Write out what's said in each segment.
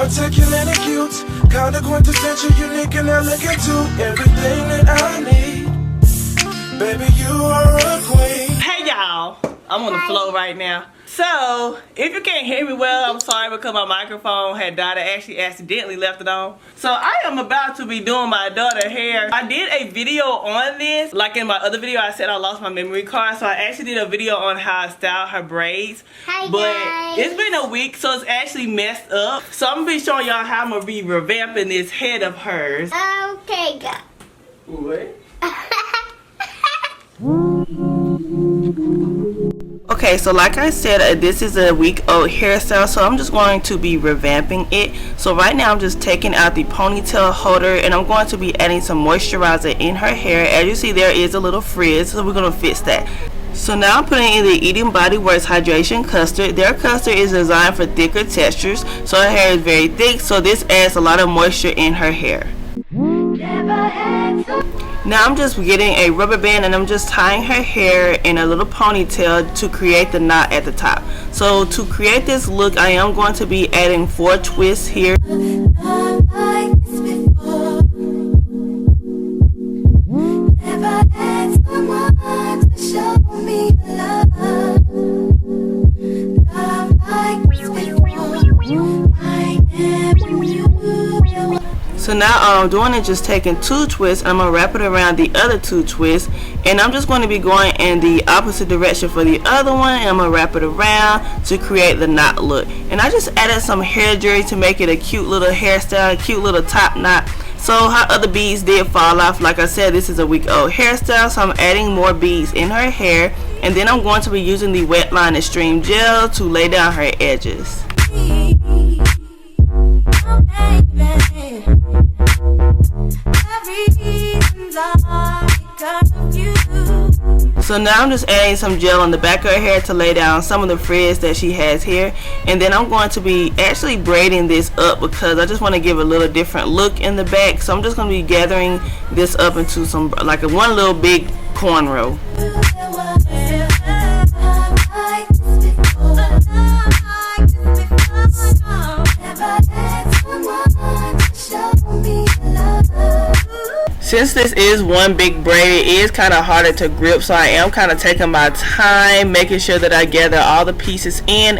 articulate and cute, kinda quintessential, unique and elegant too. Everything that I need, baby, you are a queen. Hey y'all, I'm on the floor right now. So, if you can't hear me well, I'm sorry because my microphone had died. I actually accidentally left it on. So, I am about to be doing my daughter's hair. I did a video on this. Like in my other video, I said I lost my memory card. So, I actually did a video on how I style her braids. Hi, but guys. it's been a week, so it's actually messed up. So, I'm going to be showing y'all how I'm going to be revamping this head of hers. Okay, go. What? Okay, so like I said, this is a week-old hairstyle, so I'm just going to be revamping it. So right now I'm just taking out the ponytail holder and I'm going to be adding some moisturizer in her hair. As you see, there is a little frizz, so we're going to fix that. So now I'm putting in the Eating Bodyworks Hydration Custard. Their custard is designed for thicker textures, so her hair is very thick, so this adds a lot of moisture in her hair. Now I'm just getting a rubber band and I'm just tying her hair in a little ponytail to create the knot at the top. So to create this look, I am going to be adding 4 twists here. So now all I'm doing is just taking 2 twists and I'm going to wrap it around the other 2 twists, and I'm just going to be going in the opposite direction for the other one, and I'm going to wrap it around to create the knot look. And I just added some hair jewelry to make it a cute little hairstyle, a cute little top knot. So her other beads did fall off. Like I said, this is a week-old hairstyle, so I'm adding more beads in her hair, and then I'm going to be using the Wetline Extreme Gel to lay down her edges. So now I'm just adding some gel on the back of her hair to lay down some of the frizz that she has here, and then I'm going to be actually braiding this up because I just want to give a little different look in the back. So I'm just going to be gathering this up into some like one little big cornrow. Since this is one big braid, it is kind of harder to grip, so I am kind of taking my time, making sure that I gather all the pieces in.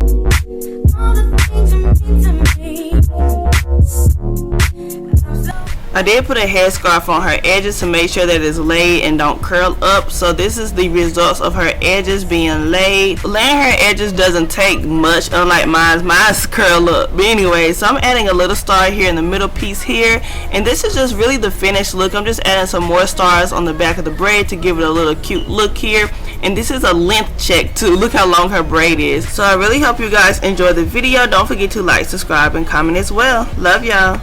I did put a headscarf on her edges to make sure that it's laid and don't curl up. So this is the results of her edges being laid. Laying her edges doesn't take much, unlike mine. Mine's curl up. But anyway, so I'm adding a little star here in the middle piece here. And this is just really the finished look. I'm just adding some more stars on the back of the braid to give it a little cute look here. And this is a length check too. Look how long her braid is. So I really hope you guys enjoy the video. Don't forget to like, subscribe, and comment as well. Love y'all.